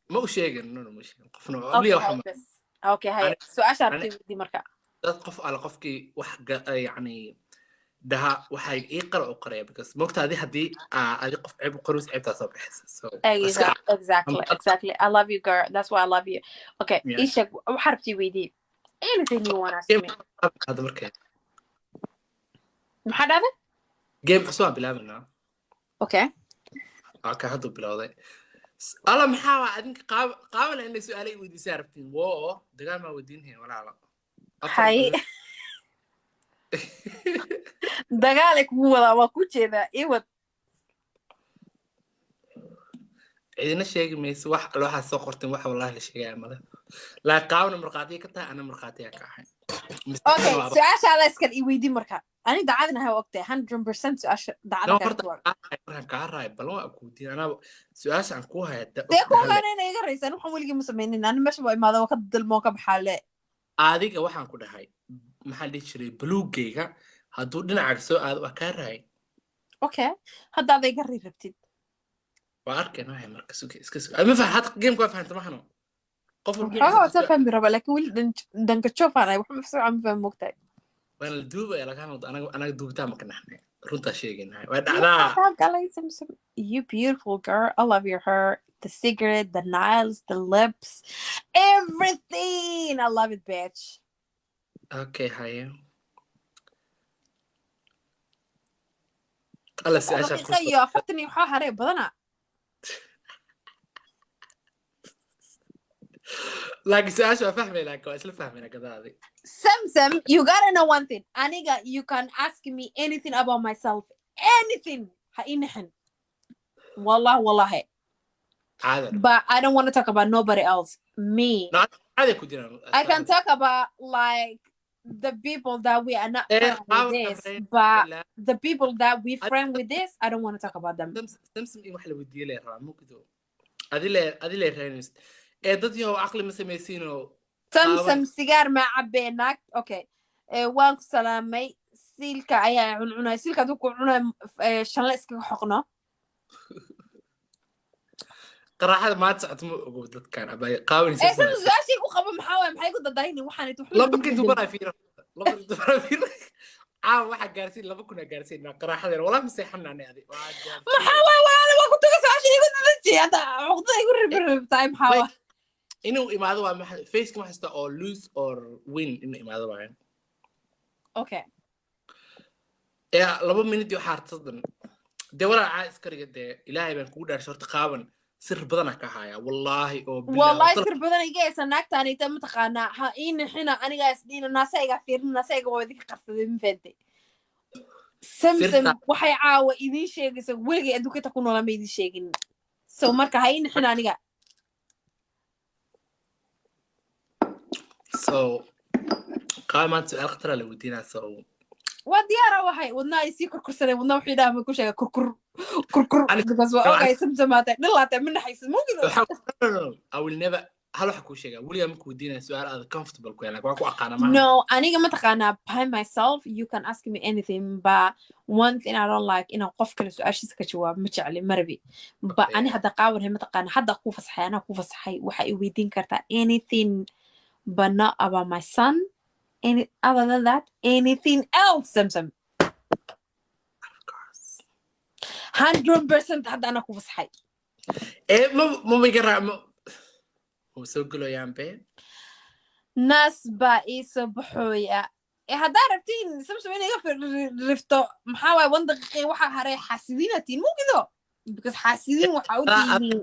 ما وشيغن نو مش قفنا اوكي قبليه هاي وحما بس اوكي هاي سؤال شرطي دي مركا dad qof ala qofkii wax yani daha waxay ii qara u qaraya because moogtaadi haddii adi qof ceeb u qarus ceebtaa soo bixisa so exactly I love you girl that's why I love you okay ishak waxarabti weydii anything you want to ask me hada markay maxaa dhahday game cusub bilaabnaa okay hadda bilowday ala maxaa waa adinka qaaban inay su'aalo i weydiisaa rabtiin woo dagaal ma weydiinayeen walaalo hay dagaal ay kugu wadaa waa ku jeedaa iwad cidina sheegi mayso wax waxaa soo qorteen wax wallahi la sheegaya male laa qaawna marqaatiya ka tahay ana marqaatiya ka ahay okay su'aashaada iska i weydii marka ani dacadna ha ogtay 100% su'aasha dacada ka raay bal waa ku diin ana su'aasha aan ku hayata de ku haanayna iga raysan waxaan weligii ma sameeynin ani meesha waa imaado ka dalmo ka baxaale adiga waxaan ku dhahay maxaa la jiray bluegayga hadduu dhinaca soo aado waa ka raay okay hadda aday iga rabtid waa arkeen waxa marka suuqa iska soo ma fahad game ka fahanto maxano qof walba waa fahmi raba laakiin wili danka choofaan wax ma fiican fahmo mogtay wala duuba ila kan anaga duubtaa ma kanaxnay runta sheegaynahay waa dhacdaa you beautiful girl I love your hair the cigarette the nails the lips everything I love it bitch okay hi alla su'aasha ku soo afartani waxa haray badana like su'aasha fahmay laakiin waa isla fahmayna gadaadi Samsam you gotta know one thing aniga you can ask me anything about myself anything ha inahan wallahi but I don't want to talk about nobody else me I can talk about like the people that we are not friends with this but the people that we friend with this I don't want to talk about them Samsam in wax la weydiiyay leeyahay muuqdo adile raynist dad yahow aqli ma samaysiino Samsam sigaar ma cabeenaag okay waan ku salaamay silka ayaa cunay silka adu ku cunay shan la iska xoqno qaraxada ma socod ma ogo dadkan abay qaawin su'aashii ku qabo maxay ku dadayni waxaan intuu laba kintu bara fiiro waxa gaarsiin 2,000 gaarsiin qaraxada wala ma seexanani adi waa ku tuga su'aashii ku dadajii hada uqday igu ribiribtay maxaa inuu imaado waa maxay face ma haysta oo lose or win inuu imaado waa okay ya 2 minute iyo xaartadan de wala askariga de ilaahay baan kugu dhaarshay horta qaaban sir badan ka haya wallahi oo wallahi sir badan iga sanagtaan inta ma taqaana ha in xina aniga isdiina naasayga fiirin naasayga waa idin qarsaday ma fahantay Samsam waxay caawa idin sheegaysa weligay adduunka ku noolaa ma idin sheegin so marka ha in xina aniga so qaaman su'aal khatar la weydiinaa so وديارة وهاي ودنا يصير كركر ودنا وحيدا ما كل شيء كركر بس اوكي سمسمات لا تعملنا حيس مو كذا I will never هل حكوا شيء وليا مكو دينا سؤال هذا comfortable كوينك واكو أقانا No أنا ما تقانا by myself you can ask me anything but one thing I don't like إنه قف كل سؤال شيء كجواب متشعلي مربي but أنا هذا قاور هم تقانا هذا قوف صحي أنا قوف صحي وحي ويدين كرتا anything but not about my son any other than that anything else Samsam of course 100% هذا أنا قوف صحي ما بيقرأ هو سوقله يامبي ناس بايس بحوية هذا ربتين Samsam إني غفر رفتو محاوي 1 دقيقة وحا هراي حاسدينتين مو كذا because حاسدين وحاودين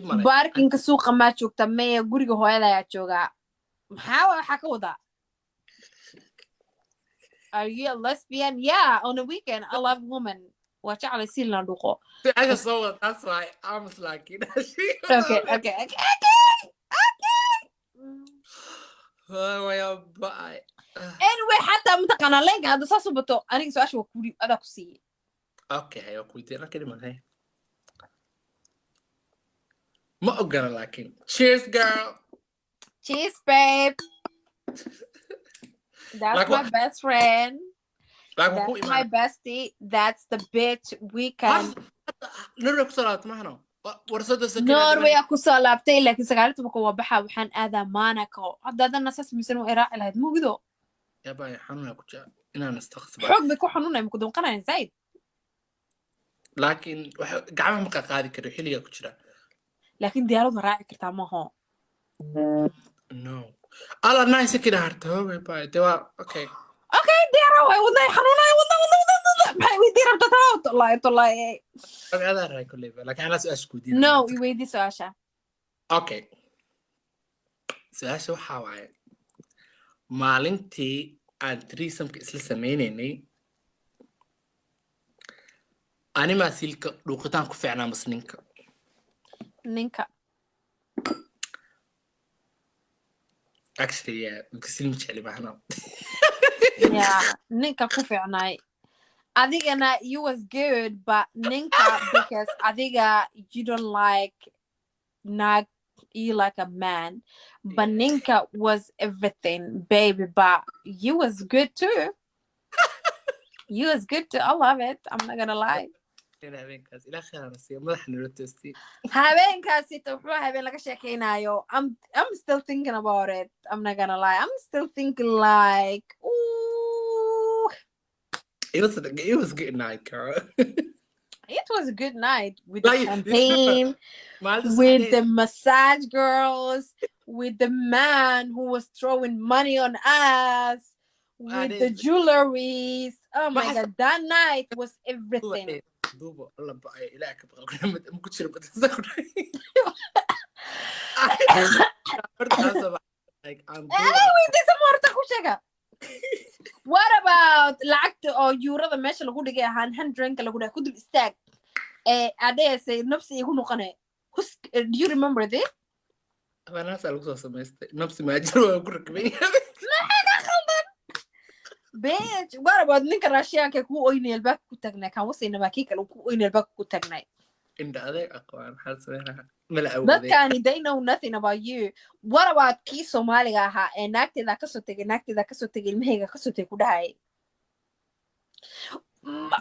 باركين كسوق ما تشوك تمية قريقة هواي يا تشوكا محاوي حكودا Are you a lesbian? Yeah, on a weekend I love women. Watch out, I see Landuko. I just saw it. That's why I was like, you know. Okay. Oh, bye. Anyway, حتى متقنا لينك هذا صاصو بتو. أنا سؤال شو كوري هذا كسي. Okay, هيا كويتي أنا كده من هاي. ما أقدر لكن. Cheers, girl. Cheers, babe. That's my best friend. That's my bestie. That's the bitch we can. نروح صلاة معنا. warsada Norway ku soo laabtay laakiin 19 waa baxa waxaan aadaa Monaco hadda nasas misan oo iraac lahayd muugido yaba xanuuna ku jaa inaan istaqsaba xog bi ku xanuunay ku doonqanay zaid laakiin gacmaha ma qaadi karo xiliga ku jira laakiin diyaaradu raaci kartaa ma ho no ala nice kida harta way baa dewa okay diyaara way wadnay xanuunay wadna maxay weydiin rabtaa tolay هذا راي كله لكن أنا سؤال شكودي no يويدي سؤاشا أوكي سؤال شو حواي maalintii aan threesome-ka isla sameynaynay animaa silka dhuuqitaan ku fiicnaa mas ninka actually yeah silmi jecli maahna yeah ninka ku fiicnaay adigana you was good but ninka because adiga you don't like nag you like a man but ninka was everything baby but you was good too you was good too I love it I'm not gonna lie habeenkaas ilaa khayr aan siiyo madaxa nala toostay habeenkaasi wuxuu habeen laga sheekeynayo I'm still thinking about it I'm not gonna lie I'm still thinking like ooh it was a good night Carl it was a good night with the champagne with the massage girls with the man who was throwing money on us with the jewelries oh my god that night was everything دوبا الله بقى إلهك بقى ما كنتش بتذكر what about lacagta oo yuurada meesha lagu dhigay ahaan 100 lagu dhahay ku dul istaag adeesay nafsi igu noqonay do you remember this أنا أسأل وصل سمستي نفسي ما أجر وأقول ركبين bitch what about ninka raashiyaanka ku oynay albaab ku tagnay kan wasayna baakii kale ku oynay albaab ku tagnay inda adeeg aqoon hal sameeyna mala awooday dadkani they know nothing about you what about kii Soomaaliga ahaa ee naagteeda ka soo tagay ilmahayga ka soo tagay ku dhahay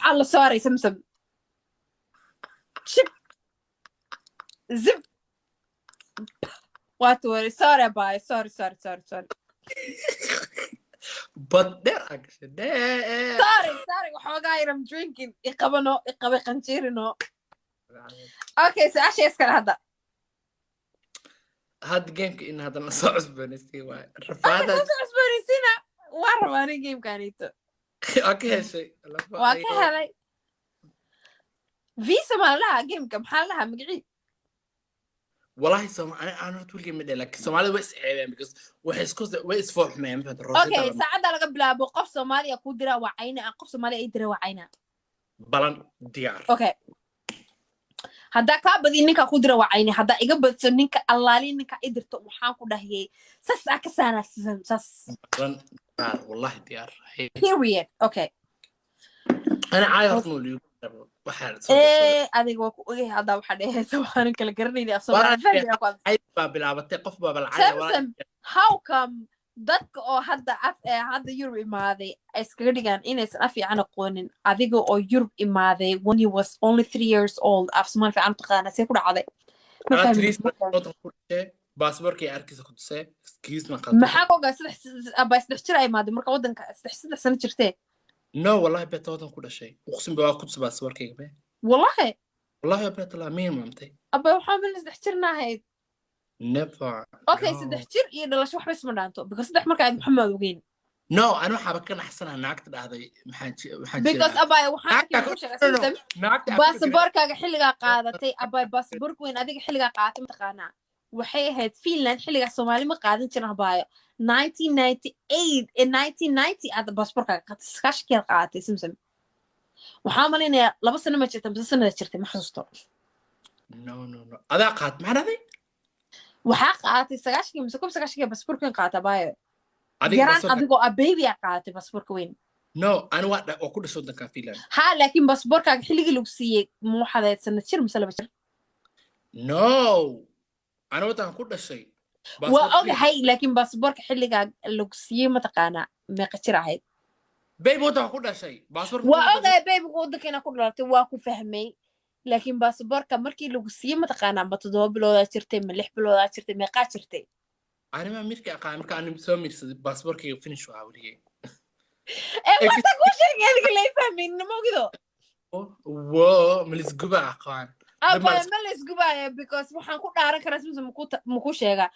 alla sorry samsam ship zip what were sorry bye sorry but there actually sorry waxoogaa I'm drinking iqabano iqabay qanjiirino okay so ashay iskala hadda gameka in hadda la soo cusboonaystay waa rafaada soo cusboonaysina waa rabaan gamekanito okay shay waa ka helay visa ma laha gameka maxaa laha magacii والله أنا تقول لي مدة لك سومالي بس عيبان because وحس فوق ما ينفع تروح okay ساعد على قبل أبو قف سومالي أكون درا وعينا قف سومالي أي درا وعينا بلان ديار okay هذا كابدي إنك أكون درا وعينا هذا إجابة إنك الله لي إنك قدر تروحان كده هي سس أكسانا سس بلان ديار والله ديار period okay أنا عايز نقول adiga waa ku ogay hadda waxa dhehaysa waxaan kala garanayna how come dadka oo hadda Europe imaaday iskaga dhigaan inaysan af fiican aqoonin adiga oo Europe imaaday when you was only 3 years old af Soomaali fiican taqaana see ku dhacday baasaboorkii arkiisa ku tusay excuse-na maxaa ogaa saddex jir ay imaaday marka wadanka saddex sano jirtee no والله بيت وطن كل شيء اقسم بالله كنت بس وركيك به والله بيت الله مين مامتي ابا وحامل سدحجرنا هيد never اوكي سدحجر iyo dhalasho waxba isma dhaanto because saddex marka ay maxamed ogeyn no ana waxa bakan xasana naagta dhahday maxaan because abay waxaan ku sheegay baasaboorkaaga xilliga qaadatay abay baasaboorka weyn adiga xilliga qaadatay mataqaana waxay ahayd Finland xilliga Soomaali ma qaadan jirin abaayo 1998 in 1990 ada baasaboorkaaga qaatay qaatay simsim waxaa malinayaa 2 sano ma jirtay mise sanad jirtay ma xasuusto no adaa qaat maxaad waxaa qaatay 90 mise 90 baasaboorkan qaatay abaayo yaraan adigoo a baby qaatay baasaboorka weyn no ana waa ku dhashay wadanka Finland ha laakiin baasaboorkaaga xilligii lagu siiyay ma waxaad sanad jir mise 2 jir no أنا وقتها كل شيء. وأوكي هاي لكن باسبورك حلقة لوكسية ما تقانا ما قتشر عهد. بيبي وقتها كل شيء. باسبورك. وأوكي بيبي وقتها كنا كل رأتي واقو فهمي laakiin baasaboorka markii lagu siiyey mataqaanaa ma 7 biloodaa jirtay ma 6 biloodaa jirtay meeqaa jirtay anima mirka aqaan marka aan soo miirsaday baasaboorkayga finish waa weligay wata ku sheegay adiga lay fahmin ma ogido wo malisguba aqaan abaya ma la isgubaya because waxaan ku dhaaran karaa simsa maku sheegaa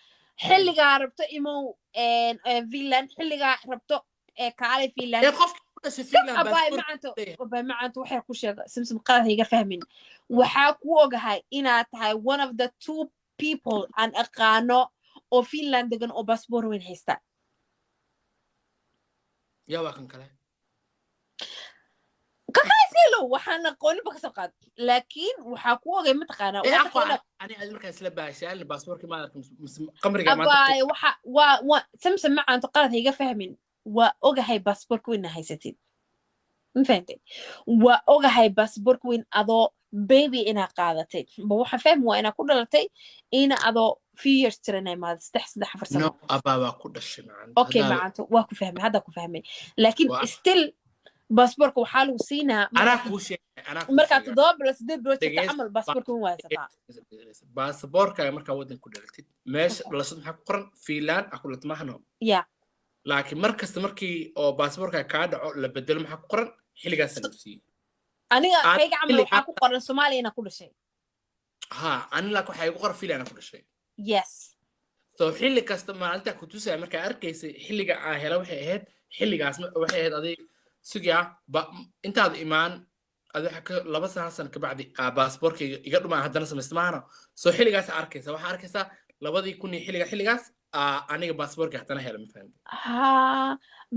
xilligaa rabto imow finland xilligaa rabto kaalay finland abay macanto waxay ku sheega simsim qaladha iga fahmin waxaa ku ogahay inaad tahay one of the 2 people aan aqaano oo finland degan oo baasaboor weyn haysta yaa waa kan kale kakaysiilo waxaan aqooniba kasoo qaad laakiin waxaa ku ogay mataqaanaa ani aad markaa isla baashaan baasaboorkii maadarka qamriga abay waa simsim macanto qalad ha iga fahmin waa ogahay baasaboorka weyn haysatid ma fahantay waa ogahay baasaboorka weyn adoo baby inaa qaadatay ba waxaan fahmi waa inaa ku dhalatay ina adoo few years jirana imaada 3 sano abaa waa ku dhashay okay macanto waa ku fahmay hadda ku fahmay laakiin still baasaboorka waxaa lagu siinaa anaa kuu sheegay markaa 7 bilood 8 bilood jirta camal baasaboorka weyn waa haysataa baasaboorkaaga markaa waddan ku dhalatid meesha dhalashada maxaa ku qoran finland aku dhalatay mahno ya laakiin mar kasta markii oo baasaboorka kaa dhaco la bedelo maxaa ku qoran xilligaas la siiyey aniga kayga camal waxaa ku qoran Soomaaliya inaa ku dhashay ha ani laakiin waxay ku qoran Finland ku dhashay yes so xilli kasta maalinta ku tusay markaa arkaysay xilliga aan hela waxay ahayd xilligaas waxay ahayd aday sugiya intaad imaan adu waxa 2 sano ka bacdi baasaboorkayga iga dhumaa haddana samaysmaano so xilligaas arkaysa waxa arkaysa 2000 xilligaas aniga baasaboorka haddana hela ma fahanti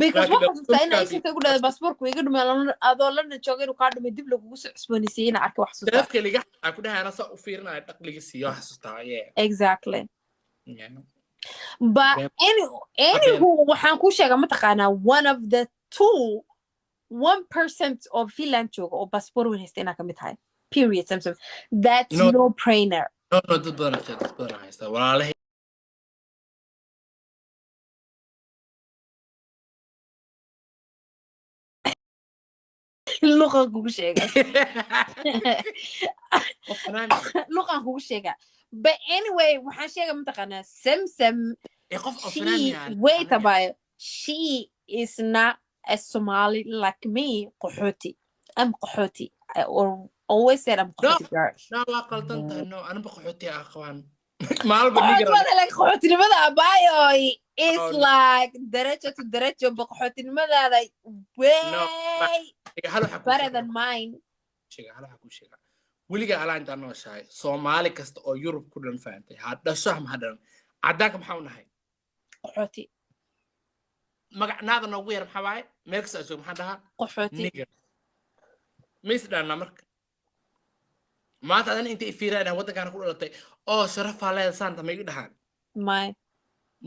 because waxa xasuustaa in aysan ku dhaday baasaboorku iga dhumay adoo lana joogay inuu kaa dhumay dib lagugu soo cusboonaysiiyay ina arka wax xasuustaa dadka liga ku dhahayna saa u fiirinaya dhaqliga siiyo xasuustaa exactly but anywho waxaan ku sheegaa mataqaanaa one of the 1% of Finland jooga oo baasaboor weyn haysta inaa ka mid tahay period Samsung that's no brainer no dad badan haysta walaalahay luqan kugu sheega luqan kugu sheega but anyway waxaan sheega mataqaanaa Samsung wait about she is not a Somali like me qaxooti I'm qaxooti I always said I'm qaxooti girl no waa qaldan tahay no anaba qaxooti aqwaan maalba nigar like qaxootinimada abayo is like darajo to darajo qaxootinimadaada way better than mine hal waxa ku sheega weliga alaan inta noo shahay Soomaali kasta oo Yurub ku dhan faantay hadasho ma hadan cadaanka maxaa u nahay qaxooti magacnaada noogu yar maxaa waaye meelkasta joog maxaa dhahaa qaxooti mis dhana marka maanta adan inta fiirayna waddankan ku dhalatay oo sharafa leedahay saanta ma igu dhahaan may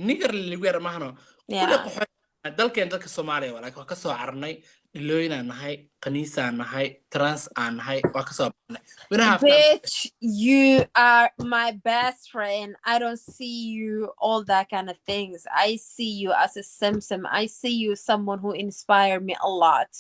nigar ligu yar mahno kula qaxooti dalkeen dadka Soomaaliya walaa ka soo carnay dhilooyina nahay qaniisa nahay trans aan nahay waa ka soo baxnay bitch you are my best friend I don't see you all that kind of things I see you as a Samsung I see you someone who inspired me a lot